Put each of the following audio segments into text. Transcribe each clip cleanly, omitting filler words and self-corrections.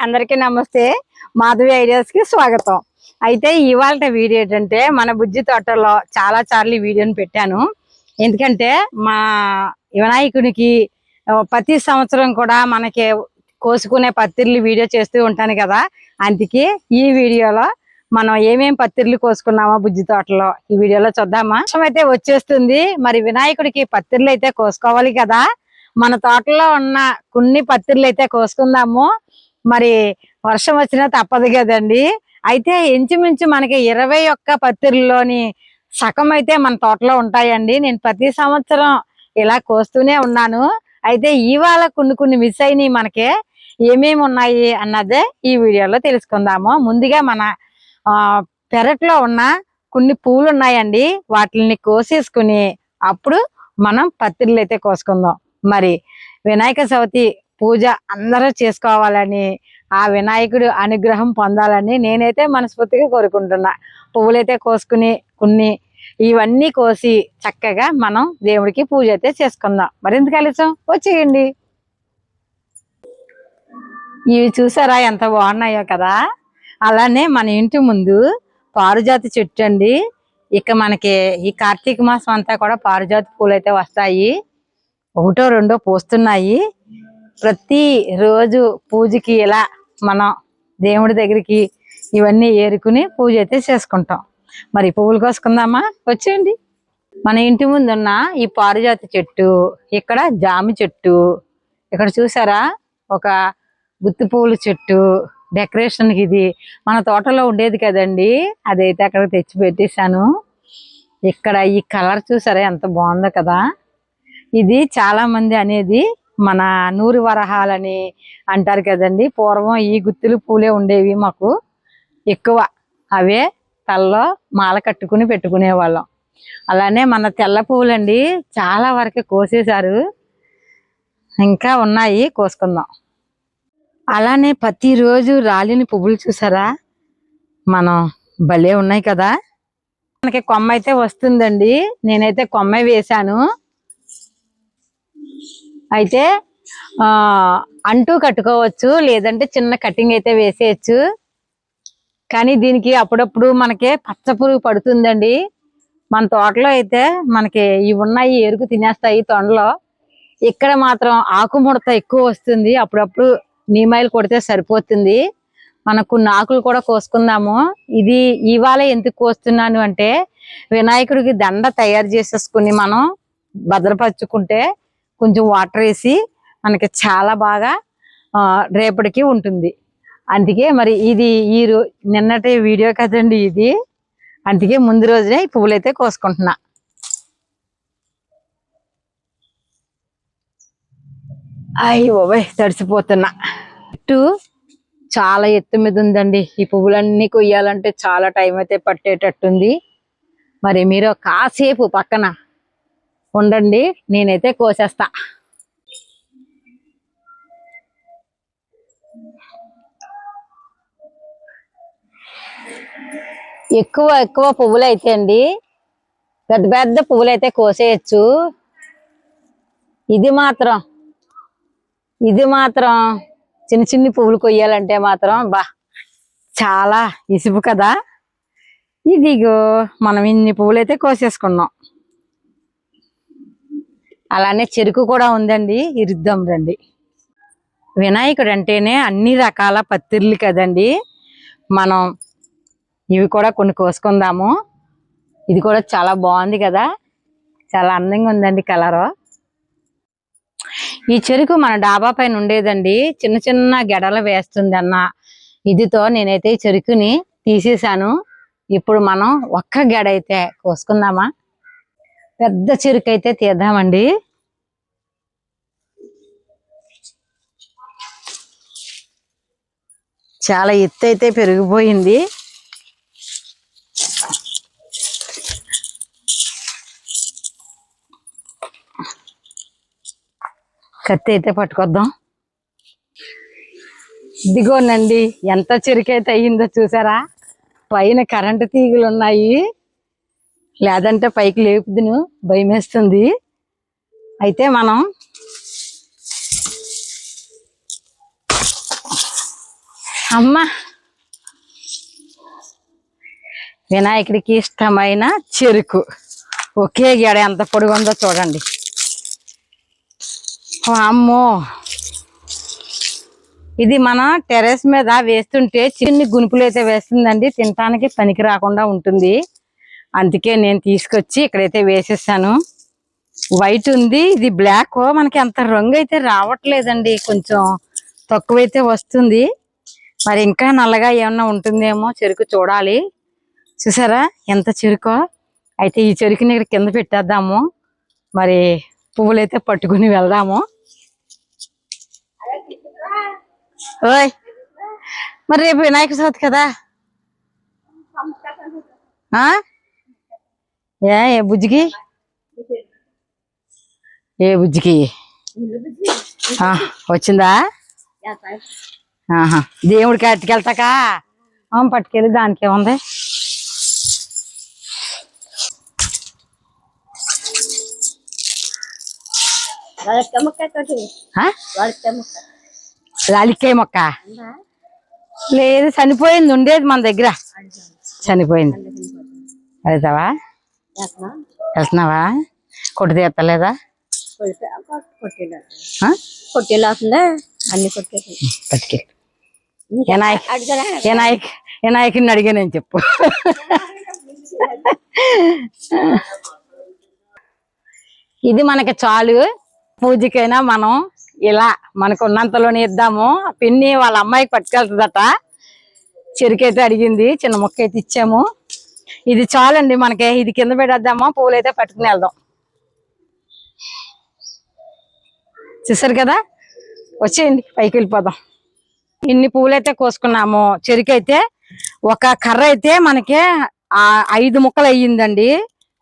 అందరికీ నమస్తే. మాధవి ఐడియాస్ కి స్వాగతం. అయితే ఇవాళ వీడియో ఏంటంటే మన బుజ్జి తోటలో చాలా సార్లు వీడియోని పెట్టాను. ఎందుకంటే మా వినాయకునికి ప్రతి సంవత్సరం కూడా మనకి కోసుకునే పత్తిర్లు వీడియో చేస్తూ ఉంటాను కదా. అందుకే ఈ వీడియోలో మనం ఏమేం పత్తిర్లు కోసుకున్నామో బుజ్జి తోటలో ఈ వీడియోలో చూద్దామా. వర్షం అయితే వచ్చేస్తుంది, మరి వినాయకుడికి పత్తిర్లు అయితే కోసుకోవాలి కదా. మన తోటలో ఉన్న కొన్ని పత్తిర్లు అయితే కోసుకుందాము. మరి వర్షం వచ్చినా తప్పదు కదండి. అయితే ఇంచుమించు మనకి 21 పత్తిర్లలోని సగం అయితే మన తోటలో ఉంటాయండి. నేను ప్రతి సంవత్సరం ఇలా కోస్తూనే ఉన్నాను. అయితే ఇవాళ కొన్ని మిస్ అయినాయి. మనకి ఏమేమి ఉన్నాయి అన్నదే ఈ వీడియోలో తెలుసుకుందాము. ముందుగా మన పెరట్లో ఉన్న కొన్ని పూలు ఉన్నాయండి, వాటిని కోసేసుకుని అప్పుడు మనం పత్తిర్లు అయితే కోసుకుందాం. మరి వినాయక చవితి పూజ అందరూ చేసుకోవాలని, ఆ వినాయకుడు అనుగ్రహం పొందాలని నేనైతే మనస్ఫూర్తిగా కోరుకుంటున్నా. పువ్వులైతే కోసుకుని ఇవన్నీ కోసి చక్కగా మనం దేవుడికి పూజ అయితే చేసుకుందాం. మరింత కలిసాం వచ్చేయండి. ఇవి చూసారా ఎంత బాగున్నాయో కదా. అలానే మన ఇంటి ముందు పారిజాతి చెట్టు అండి. ఇక మనకి ఈ కార్తీక మాసం అంతా కూడా పారిజాతి పూలు అయితే వస్తాయి. ఒకటో రెండో పూస్తున్నాయి. ప్రతి రోజు పూజకి ఇలా మనం దేవుడి దగ్గరికి ఇవన్నీ ఏరుకుని పూజ అయితే చేసుకుంటాం. మరి పువ్వులు కోసుకుందామా, వచ్చేయండి. మన ఇంటి ముందున్న ఈ పారిజాతి చెట్టు, ఇక్కడ జామి చెట్టు, ఇక్కడ చూసారా ఒక గుత్తి పువ్వుల చెట్టు. డెకరేషన్కి ఇది మన తోటలో ఉండేది కదండి, అదైతే అక్కడ తెచ్చి పెట్టేశాను. ఇక్కడ ఈ కలర్ చూసారా ఎంత బాగుందో కదా. ఇది చాలా మంది అనేది మన నూరి వరహాలని అంటారు కదండి. పూర్వం ఈ గుత్తులు పూలే ఉండేవి మాకు ఎక్కువ, అవే తలలో మాల కట్టుకుని పెట్టుకునే వాళ్ళం. అలానే మన తెల్ల పువ్వులండి చాలా వరకు కోసేశారు, ఇంకా ఉన్నాయి, కోసుకుందాం. అలానే ప్రతిరోజు రాలిన పువ్వులు చూసారా, మనం భలే ఉన్నాయి కదా. మనకి కొమ్మ అయితే వస్తుందండి, నేనైతే కొమ్మ వేశాను. అయితే అంటూ కట్టుకోవచ్చు, లేదంటే చిన్న కటింగ్ అయితే వేసేయచ్చు. కానీ దీనికి అప్పుడప్పుడు మనకి పచ్చ పురుగు పడుతుందండి. మన తోటలో అయితే మనకి ఇవి ఉన్నాయి, ఎరుకు తినేస్తాయి తొండలో. ఇక్కడ మాత్రం ఆకుముడత ఎక్కువ వస్తుంది, అప్పుడప్పుడు నీమాయిలు కొడితే సరిపోతుంది. మనకు కొన్ని ఆకులు కూడా కోసుకుందాము. ఇది ఇవాళ ఎందుకు కోస్తున్నాను అంటే, వినాయకుడికి దండ తయారు చేసేసుకుని మనం భద్రపరుచుకుంటే కొంచెం వాటర్ వేసి మనకి చాలా బాగా రేపటికి ఉంటుంది. అందుకే మరి ఇది నిన్నటి వీడియో కదండి ఇది, అందుకే ముందు రోజునే ఈ పువ్వులు అయితే కోసుకుంటున్నా. అయ్యి బాబాయ్ తడిసిపోతున్నా. చెట్టు చాలా ఎత్తు మీద ఉందండి. ఈ పువ్వులన్నీ కొయ్యాలంటే చాలా టైం అయితే పట్టేటట్టుంది. మరి మీరు కాసేపు పక్కన ఉండండి, నేనైతే కోసేస్తా. ఎక్కువ పువ్వులు అయితే అండి, పెద్ద పువ్వులు అయితే కోసేయచ్చు. ఇది మాత్రం చిన్ని పువ్వులు కొయ్యాలంటే మాత్రం చాలా ఇసుపు కదా. ఇదిగో మనం ఇన్ని పువ్వులు అయితే కోసేసుకున్నాం. అలానే చెరుకు కూడా ఉందండి, ఇరుద్దాం రండి. వినాయకుడు అంటేనే అన్ని రకాల పత్తిర్లు కదండి. మనం ఇవి కూడా కొన్ని కోసుకుందాము. ఇది కూడా చాలా బాగుంది కదా, చాలా అందంగా ఉందండి కలరు. ఈ చెరుకు మన డాబా పైన ఉండేదండి, చిన్న గెడలు వేస్తుంది అన్న ఇదితో నేనైతే ఈ చెరుకుని తీసేసాను. ఇప్పుడు మనం ఒక్క గెడ అయితే కోసుకుందామా. పెద్ద చెరుకు అయితే తీద్దామండి. చాలా ఎత్తు అయితే పెరిగిపోయింది. కత్తి అయితే పట్టుకొద్దాం. ఇదిగోనండి ఎంత చెరుకైతే అయ్యిందో చూసారా. పైన కరెంటు తీగలు ఉన్నాయి, లేదంటే పైకి లేపుదును, భయం వేస్తుంది. అయితే మనం అమ్మ వినాయకుడికి ఇష్టమైన చెరుకు ఒకే గెడ ఎంత పొడుగుందో చూడండి. అమ్మో, ఇది మన టెర్రస్ మీద వేస్తుంటే చిన్ని గునుపులు అయితే వేస్తుందండి, తినటానికి పనికి రాకుండా ఉంటుంది. అందుకే నేను తీసుకొచ్చి ఇక్కడైతే వేసేసాను. వైట్ ఉంది, ఇది బ్లాక్. మనకి అంత రంగు అయితే రావట్లేదండి, కొంచెం తక్కువైతే వస్తుంది. మరి ఇంకా నల్లగా ఏమన్నా ఉంటుందేమో చెరుకు, చూడాలి. చూసారా ఎంత చెరుకో. అయితే ఈ చెరుకుని ఇక్కడ కింద పెట్టేద్దాము, మరి పువ్వులైతే పట్టుకుని వెళ్దాము. ఓయ్, మరి రేపు వినాయక చవితి కదా. ఏ బుజ్జికి, ఏ బుజ్జికి వచ్చిందా? దేవుడికి అట్టుకెళ్తాక పట్టుకెళ్ళి దానికి ఏముంది. లాలిక్కాయ మొక్క లేదు, చనిపోయింది. ఉండేది మన దగ్గర, చనిపోయింది. వెళ్తావా? వెళ్తున్నావా? కొట్టు తీస్తలేదా? కొట్టేలాతుందా అన్ని కొట్టే పట్టుకెళ్ళి. వినాయకుడిని అడిగానని చెప్పు. ఇది మనకి చాలు, పూజకైనా మనం ఇలా మనకు ఉన్నంతలోనే ఇద్దాము. పిన్ని వాళ్ళ అమ్మాయికి పట్టుకెళ్తుందట, చెరుకైతే అడిగింది, చిన్న మొక్క అయితే ఇచ్చాము. ఇది చాలండి మనకి, ఇది కింద పెట్టేద్దామా, పువ్వులైతే పట్టుకుని వెళ్దాం. చూసారు కదా, వచ్చేయండి పైకి వెళ్ళిపోదాం. ఇన్ని పువ్వులైతే కోసుకున్నాము. చెరుకైతే ఒక కర్ర అయితే మనకి 5 ముక్కలు అయ్యిందండి.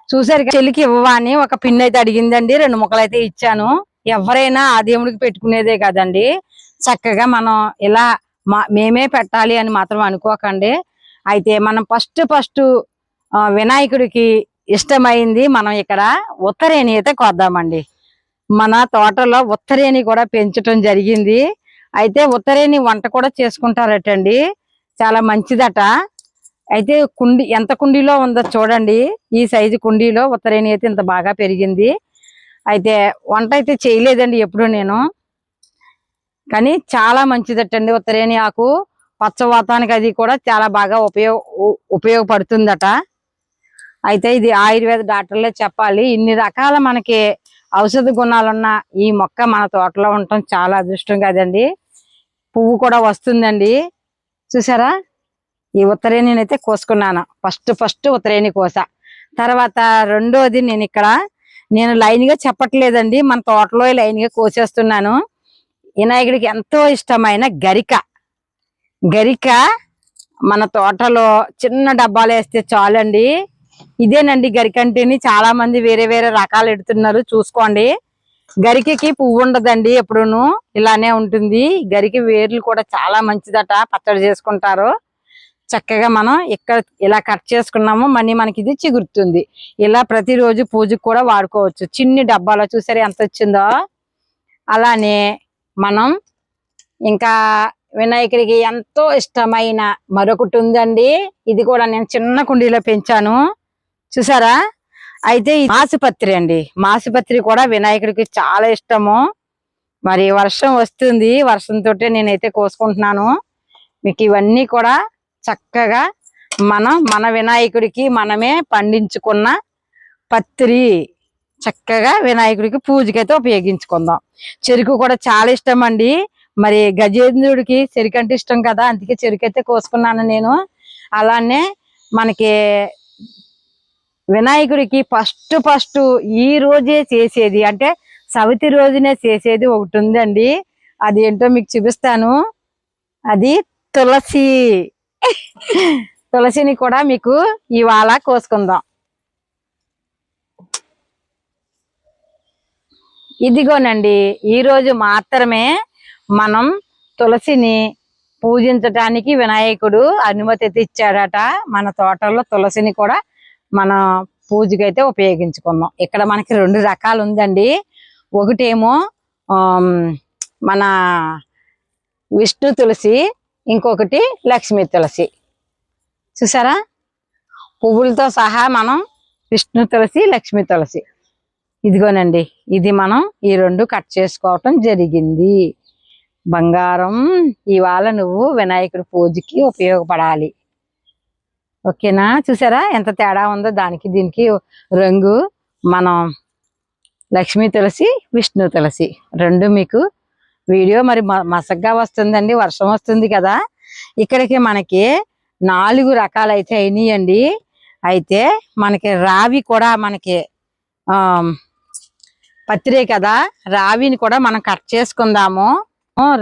చూసారు, చెల్లికి ఇవ్వవా అని ఒక పిన్ అయితే అడిగిందండి, 2 ముక్కలు అయితే ఇచ్చాను. ఎవరైనా ఆ దేవుడికి పెట్టుకునేదే కదండి, చక్కగా మనం ఇలా మేమే పెట్టాలి అని మాత్రం అనుకోకండి. అయితే మనం ఫస్ట్ వినాయకుడికి ఇష్టమైంది మనం ఇక్కడ ఉత్తరేణి అయితే కొద్దామండి. మన తోటలో ఉత్తరేణి కూడా పెంచటం జరిగింది. అయితే ఉత్తరేణి వంట కూడా చేసుకుంటారటండి, చాలా మంచిదట. అయితే ఎంత కుండీలో ఉందో చూడండి, ఈ సైజు కుండీలో ఉత్తరేణి అయితే ఇంత బాగా పెరిగింది. అయితే వంట అయితే చేయలేదండి ఎప్పుడు నేను, కానీ చాలా మంచిదటండి ఉత్తరేణి ఆకు. పచ్చవాతానికి అది కూడా చాలా బాగా ఉపయోగపడుతుందట. అయితే ఇది ఆయుర్వేద డాక్టర్లే చెప్పాలి. ఇన్ని రకాల మనకి ఔషధ గుణాలున్న ఈ మొక్క మన తోటలో ఉండటం చాలా అదృష్టం కదండి. పువ్వు కూడా వస్తుందండి. చూసారా, ఈ ఉత్తరేణి అయితే కోసుకున్నాను. ఫస్ట్ ఉత్తరేణి కోస. తర్వాత రెండోది నేను లైన్ గా చెప్పట్లేదండి, మన తోటలో లైన్ గా కోసేస్తున్నాను. వినాయకుడికి ఎంతో ఇష్టమైన గరిక మన తోటలో చిన్న డబ్బాలు వేస్తే చాలండి. ఇదేనండి గరిక అంటేని. చాలా మంది వేరే వేరే రకాలు ఎడుతున్నారు, చూసుకోండి. గరికకి పువ్వు ఉండదండి, ఎప్పుడూను ఇలానే ఉంటుంది. గరికి వేర్లు కూడా చాలా మంచిదట, పచ్చడి చేసుకుంటారు. చక్కగా మనం ఇక్కడ ఇలా కట్ చేసుకున్నాము, మళ్ళీ మనకి ఇది చిగురుతుంది. ఇలా ప్రతిరోజు పూజకు కూడా వాడుకోవచ్చు. చిన్ని డబ్బాలో చూసారు ఎంత వచ్చిందో. అలానే మనం ఇంకా వినాయకుడికి ఎంతో ఇష్టమైన మరొకటి ఉందండి, ఇది కూడా నేను చిన్న కుండీలో పెంచాను. చూసారా, అయితే మాసిపత్రి అండి. మాసిపత్రి కూడా వినాయకుడికి చాలా ఇష్టము. మరి వర్షం వస్తుంది, వర్షంతో నేనైతే కోసుకుంటున్నాను. మీకు ఇవన్నీ కూడా చక్కగా మన వినాయకుడికి మనమే పండించుకున్న పత్రి, చక్కగా వినాయకుడికి పూజకైతే ఉపయోగించుకుందాం. చెరుకు కూడా చాలా ఇష్టం అండి. మరి గజేంద్రుడికి చెరుకు అంటే ఇష్టం కదా, అందుకే చెరుకు అయితే కోసుకున్నాను నేను. అలానే మనకి వినాయకుడికి ఫస్ట్ ఈ రోజే చేసేది అంటే చవితి రోజునే చేసేది ఒకటి ఉందండి. అది ఏంటో మీకు చూపిస్తాను. అది తులసి. తులసిని కూడా మీకు ఇవాళ కోసుకుందాం. ఇదిగోనండి, ఈ రోజు మాత్రమే మనం తులసిని పూజించటానికి వినాయకుడు అనుమతి ఇచ్చాడట. మన తోటలో తులసిని కూడా మన పూజకైతే ఉపయోగించుకుందాం. ఇక్కడ మనకి 2 రకాలు ఉందండి. ఒకటేమో మన విష్ణు తులసి, ఇంకొకటి లక్ష్మీ తులసి. చూసారా, పువ్వులతో సహా మనం విష్ణు తులసి, లక్ష్మీ తులసి. ఇదిగోనండి, ఇది మనం ఈ రెండు కట్ చేసుకోవటం జరిగింది. బంగారం, ఇవాళ నువ్వు వినాయకుడి పూజకి ఉపయోగపడాలి. ఓకేనా? చూసారా ఎంత తేడా ఉందో దానికి దీనికి రంగు. మనం లక్ష్మీ తులసి, విష్ణు తులసి రెండు మీకు వీడియో మరి మసగ్గా వస్తుందండి, వర్షం వస్తుంది కదా. ఇక్కడికి మనకి 4 రకాలైతే అయినాయండి. అయితే మనకి రావి కూడా మనకి పత్రే కదా, రావిని కూడా మనం కట్ చేసుకుందాము.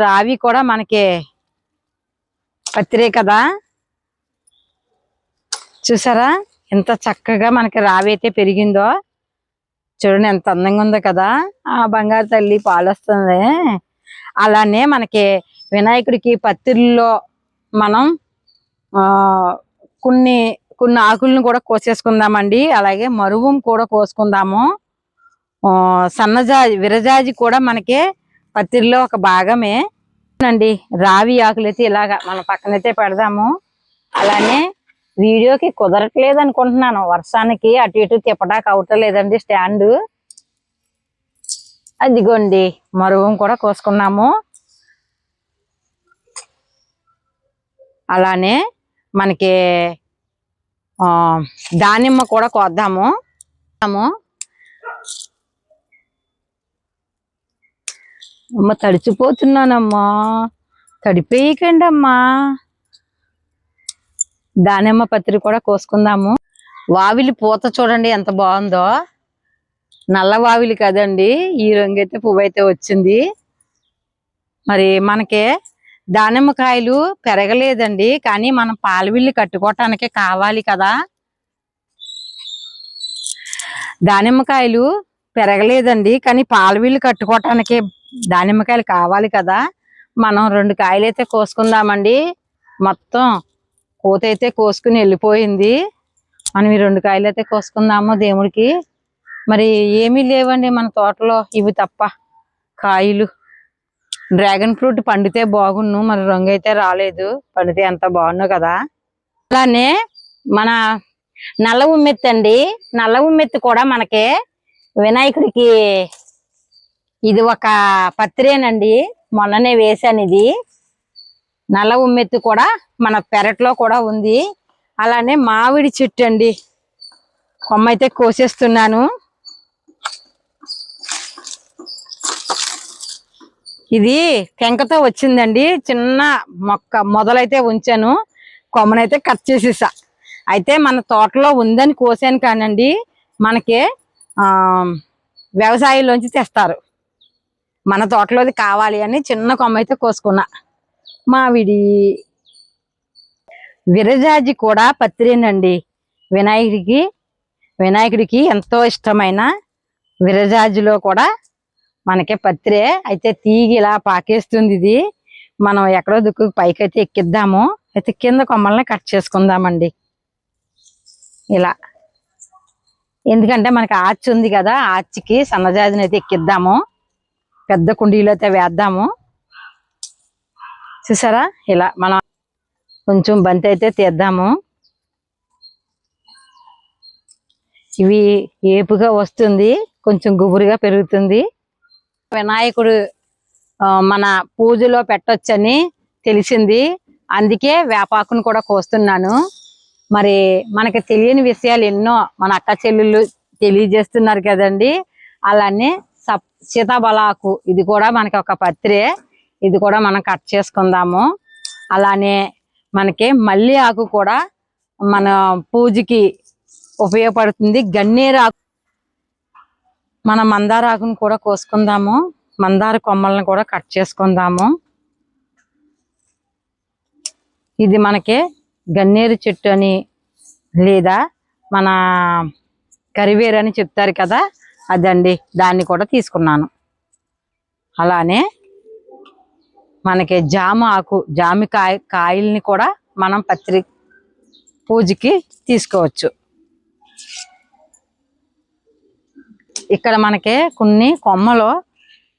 రావి కూడా మనకి పత్రే కదా. చూసారా ఎంత చక్కగా మనకి రావి అయితే పెరిగిందో. చూడండి ఎంత అందంగా ఉందో కదా. ఆ బంగారు తల్లి పాలొస్తుంది. అలానే మనకి వినాయకుడికి పత్రిలో మనం కొన్ని ఆకులను కూడా కోసేసుకుందామండి. అలాగే మరువం కూడా కోసుకుందాము. సన్నజాజి, విరజాజి కూడా మనకి పత్రిలో ఒక భాగమే అండి. రావి ఆకులు అయితే ఇలాగా మన పక్కనైతే పెడదాము. అలానే వీడియోకి కుదరట్లేదు అనుకుంటున్నాను, వర్షానికి అటు ఇటు తిప్పడానికి అవటలేదండి స్టాండ్. అదిగోండి మరువం కూడా కోసుకున్నాము. అలానే మనకి దానిమ్మ కూడా కోద్దాము. అమ్మ తడిచిపోతున్నానమ్మా, తడిపేయకండి అమ్మా. దానిమ్మ పత్రి కూడా కోసుకుందాము. వావిలి పూత చూడండి ఎంత బాగుందో. నల్ల వావిలి కదండి, ఈ రంగు అయితే పువ్వు అయితే వచ్చింది. మరి మనకి దానిమ్మకాయలు పెరగలేదండి, కానీ మనం పాలవిల్లి కట్టుకోవటానికి కావాలి కదా. దానిమ్మకాయలు పెరగలేదండి, కానీ పాలవిల్లు కట్టుకోవటానికి దానిమ్మకాయలు కావాలి కదా. మనం 2 కాయలు అయితే కోసుకుందామండి. మొత్తం కోత అయితే కోసుకుని వెళ్ళిపోయింది. మనం ఈ 2 కాయలు అయితే కోసుకుందాము దేవుడికి. మరి ఏమీ లేవండి మన తోటలో ఇవి తప్ప కాయలు. డ్రాగన్ ఫ్రూట్ పండితే బాగున్ను, మరి రంగు అయితే రాలేదు. పండితే ఎంత బాగున్నావు కదా. అలానే మన నల్ల ఉమ్మెత్తి అండి, నల్ల ఉమ్మెత్తి కూడా మనకి వినాయకుడికి ఇది ఒక పత్రేనండి, మొన్ననే వేసాను. ఇది నల్ల ఉమ్మెత్తి కూడా మన పెరట్లో కూడా ఉంది. అలానే మామిడి చెట్టు అండి, కొమ్మ అయితే కోసేస్తున్నాను. ఇది టెంకతో వచ్చిందండి, చిన్న మొక్క మొదలైతే ఉంచాను, కొమ్మనైతే కట్ చేసేసా. అయితే మన తోటలో ఉందని కోసాను కానండి, మనకి వ్యవసాయంలోంచి తెస్తారు. మన తోటలోది కావాలి అని చిన్న కొమ్మ అయితే కోసుకున్నా. మామిడి, విరజాజి కూడా పత్రేనండి. వినాయకుడికి ఎంతో ఇష్టమైన విరజాజిలో కూడా మనకి పత్రే. అయితే తీగి ఇలా పాకేస్తుంది. ఇది మనం ఎక్కడో దుక్కు పైకైతే ఎక్కిద్దాము. అయితే కింద కొమ్మల్ని కట్ చేసుకుందామండి ఇలా. ఎందుకంటే మనకి ఆర్చి ఉంది కదా, ఆర్చికి సన్నజాజిని అయితే ఎక్కిద్దాము. పెద్ద కుండీలో అయితే వేద్దాము. చూసారా, ఇలా మనం కొంచెం బంతి అయితే తీద్దాము. ఇవి ఏపుగా వస్తుంది, కొంచెం గుబురుగా పెరుగుతుంది. వినాయకుడు మన పూజలో పెట్టొచ్చని తెలిసింది, అందుకే వేపాకును కూడా కోస్తున్నాను. మరి మనకి తెలియని విషయాలు ఎన్నో మన అక్క చెల్లెళ్ళు తెలియజేస్తున్నారు కదండి. అలానే సీతాబలాకు, ఇది కూడా మనకి ఒక పత్రే, ఇది కూడా మనం కట్ చేసుకుందాము. అలానే మనకి మల్లి ఆకు కూడా మన పూజకి ఉపయోగపడుతుంది. గన్నేరు ఆకు, మన మందార ఆకును కూడా కోసుకుందాము. మందార కొమ్మలను కూడా కట్ చేసుకుందాము. ఇది మనకి గన్నేరు చెట్టు అని లేదా మన కరివేరు అని చెప్తారు కదా, అదండి, దాన్ని కూడా తీసుకున్నాను. అలానే మనకి జామ ఆకు, కాయల్ని కూడా మనం పత్రి పూజకి తీసుకోవచ్చు. ఇక్కడ మనకి కొన్ని కొమ్మలో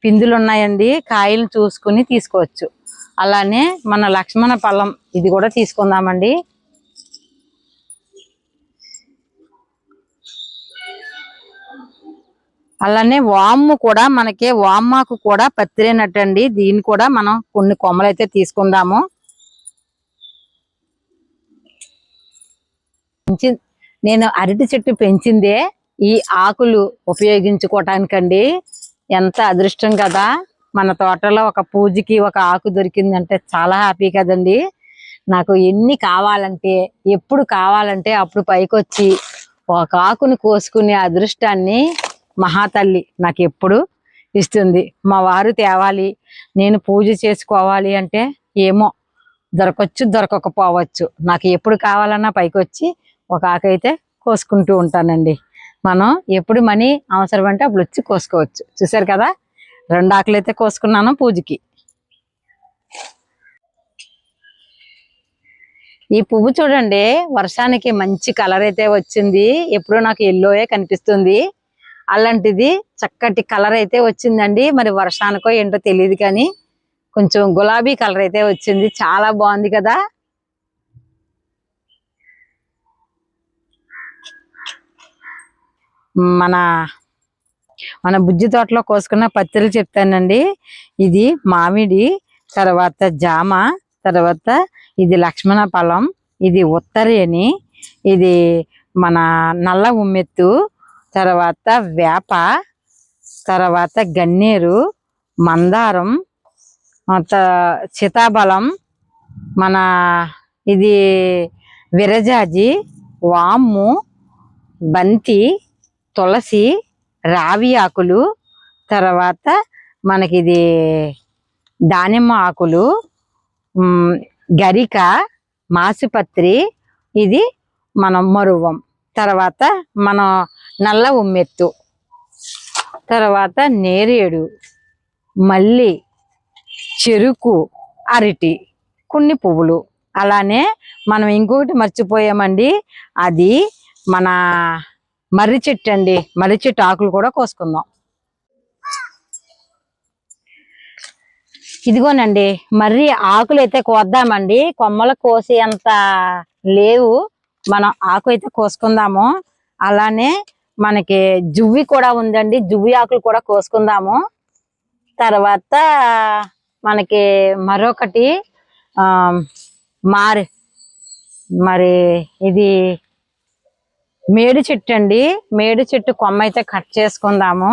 పిందులు ఉన్నాయండి, కాయలు చూసుకుని తీసుకోవచ్చు. అలానే మన లక్ష్మణ ఫలం ఇది కూడా తీసుకుందామండి. అలానే వాము కూడా మనకి వామాకు కూడా పత్తిరేనట్టండి. దీన్ని కూడా మనం కొన్ని కొమ్మలు అయితే తీసుకుందాము. నేను అరటి చెట్టు పెంచిందే ఈ ఆకులు ఉపయోగించుకోవటానికండి. ఎంత అదృష్టం కదా, మన తోటలో ఒక పూజకి ఒక ఆకు దొరికిందంటే చాలా హ్యాపీ కదండి. నాకు ఎన్ని కావాలంటే ఎప్పుడు కావాలంటే అప్పుడు పైకొచ్చి ఒక ఆకుని కోసుకునే అదృష్టాన్ని మహాతల్లి నాకు ఎప్పుడు ఇస్తుంది. మా వారు తేవాలి, నేను పూజ చేసుకోవాలి అంటే ఏమో దొరకచ్చు దొరకకపోవచ్చు. నాకు ఎప్పుడు కావాలన్నా పైకొచ్చి ఒక ఆకు అయితే కోసుకుంటూ ఉంటానండి. మనం ఎప్పుడు మనీ అవసరం అంటే అప్పుడు వచ్చి కోసుకోవచ్చు. చూసారు కదా, 2 ఆకులు అయితే కోసుకున్నాను పూజకి. ఈ పువ్వు చూడండి, వర్షానికి మంచి కలర్ అయితే వచ్చింది. ఎప్పుడూ నాకు ఎల్లోయే కనిపిస్తుంది, అలాంటిది చక్కటి కలర్ అయితే వచ్చిందండి. మరి వర్షానికో ఏంటో తెలియదు కానీ కొంచెం గులాబీ కలర్ అయితే వచ్చింది. చాలా బాగుంది కదా. మన మన బుజ్జి తోటలో కోసుకున్న పత్తిలు చెప్తానండి. ఇది మామిడి, తర్వాత జామ, తర్వాత ఇది లక్ష్మణ ఫలం, ఇది ఉత్తరేణి, ఇది మన నల్ల ఉమ్మెత్తు, తర్వాత వేప, తర్వాత గన్నేరు, మందారం, సీతాఫలం, మన ఇది విరజాజి, వాము, బంతి, తులసి, రావి ఆకులు, తర్వాత మనకి ఇది దానిమ్మ ఆకులు, గరిక, మాసుపత్రి, ఇది మనం మరువం, తర్వాత మన నల్ల ఉమ్మెత్తు, తర్వాత నేరేడు, మల్లి, చెరుకు, అరటి, కొన్ని పువ్వులు. అలానే మనం ఇంకొకటి మర్చిపోయామండి, అది మన మర్రి చెట్టు అండి. మర్రి చెట్టు ఆకులు కూడా కోసుకుందాం. ఇదిగోనండి మర్రి ఆకులు అయితే కోద్దామండి. కొమ్మలు కోసి అంత లేవు, మనం ఆకు అయితే కోసుకుందాము. అలానే మనకి జువ్వి కూడా ఉందండి, జువ్వి ఆకులు కూడా కోసుకుందాము. తర్వాత మనకి మరొకటి మరి ఇది మేడి చెట్టు అండి. మేడి చెట్టు కొమ్మ అయితే కట్ చేసుకుందాము.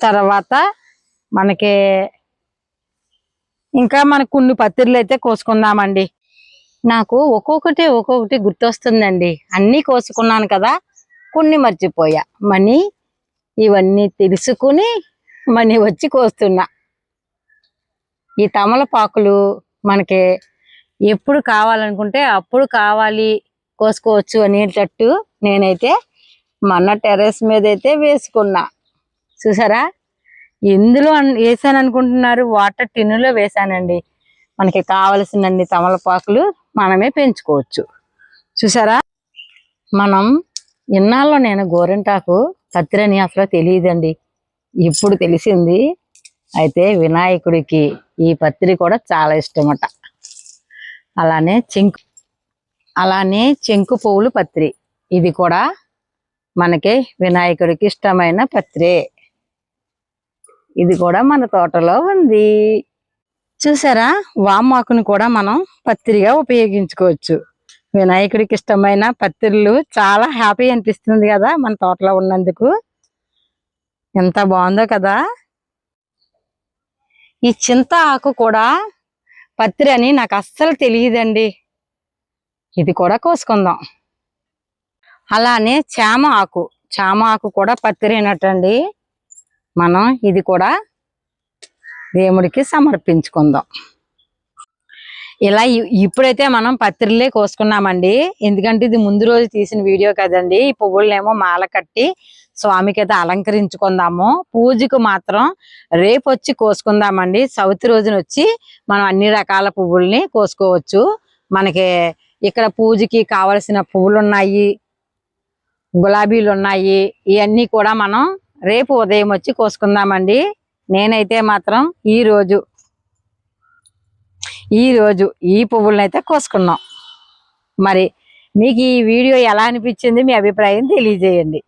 తర్వాత మనకి ఇంకా మనకు కొన్ని పత్తిర్లు అయితే కోసుకుందామండి. నాకు ఒక్కొక్కటి గుర్తొస్తుందండి. అన్నీ కోసుకున్నాను కదా, కొన్ని మర్చిపోయా. మనీ ఇవన్నీ తెలుసుకుని మనీ వచ్చి కోస్తున్నా. ఈ తమలపాకులు మనకి ఎప్పుడు కావాలనుకుంటే అప్పుడు కావాలి, కోసుకోవచ్చు అనేటట్టు నేనైతే మన టెర్రస్ మీద అయితే వేసుకున్నా. చూసారా, ఎందులో వేసాను అనుకుంటున్నారు? వాటర్ టిన్నులో వేసానండి. మనకి కావలసినన్ని తమలపాకులు మనమే పెంచుకోవచ్చు. చూసారా, మనం ఇన్నాళ్ళు నేను గోరింటాకు పత్తిరని అసలు తెలియదండి, ఇప్పుడు తెలిసింది. అయితే వినాయకుడికి ఈ పత్రి కూడా చాలా ఇష్టమట. అలానే చెంకు పువ్వులు పత్రి, ఇది కూడా మనకి వినాయకుడికి ఇష్టమైన పత్రే. ఇది కూడా మన తోటలో ఉంది. చూసారా, వామాకుని కూడా మనం పత్రిగా ఉపయోగించుకోవచ్చు. వినాయకుడికి ఇష్టమైన పత్రిలు చాలా హ్యాపీ అనిపిస్తుంది కదా మన తోటలో ఉన్నందుకు. ఎంత బాగుందో కదా. ఈ చింత ఆకు కూడా పత్రి అని నాకు అస్సలు తెలియదండి, ఇది కూడా కోసుకుందాం. అలానే చామ ఆకు కూడా పత్రినట్టండి. మనం ఇది కూడా దేవుడికి సమర్పించుకుందాం. ఇలా ఇప్పుడైతే మనం పత్రిలే కోసుకున్నామండి, ఎందుకంటే ఇది ముందు రోజు తీసిన వీడియో కదండి. ఈ పువ్వులనేమో మాల కట్టి స్వామికి అయితే అలంకరించుకుందాము. పూజకు మాత్రం రేపు వచ్చి కోసుకుందామండి. చవితి రోజున వచ్చి మనం అన్ని రకాల పువ్వుల్ని కోసుకోవచ్చు. మనకి ఇక్కడ పూజకి కావలసిన పువ్వులు ఉన్నాయి, గులాబీలు ఉన్నాయి. ఇవన్నీ కూడా మనం రేపు ఉదయం వచ్చి కోసుకుందామండి. నేనైతే మాత్రం ఈ రోజు ఈరోజు ఈ పువ్వులను అయితే కోసుకున్నాం. మరి మీకు ఈ వీడియో ఎలా అనిపించింది, మీ అభిప్రాయం తెలియజేయండి.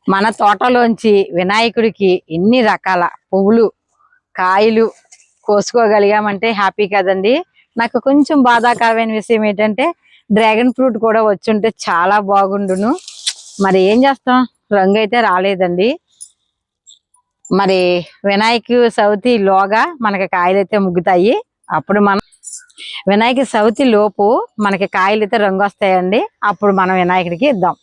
మన తోటలోంచి వినాయకుడికి ఎన్ని రకాల పువ్వులు కాయలు కోసుకోగలిగామంటే హ్యాపీ కదండి. నాకు కొంచెం బాధాకరమైన విషయం ఏంటంటే డ్రాగన్ ఫ్రూట్ కూడా వచ్చుంటే చాలా బాగుండును. మరి ఏం చేస్తాం, రంగు అయితే రాలేదండి. మరి వినాయక చవితి లోగా మనకి కాయలు అయితే ముగ్గుతాయి. అప్పుడు మనం వినాయక చవితి లోపు మనకి కాయలు అయితే రంగు వస్తాయండి. అప్పుడు మనం వినాయకుడికి ఇద్దాం.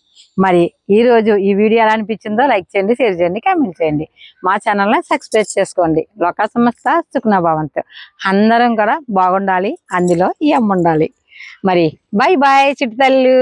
మరి ఈరోజు ఈ వీడియో ఎలా అనిపించిందో లైక్ చేయండి, షేర్ చేయండి, కామెంట్ చేయండి. మా ఛానల్ని సబ్స్క్రైబ్ చేసుకోండి. లోకా సమస్త సుఖనా భవంతు. అందరం కూడా బాగుండాలి, అందులో ఈ అమ్మ ఉండాలి. మరి బాయ్ బాయ్ చిట్టి తల్లు.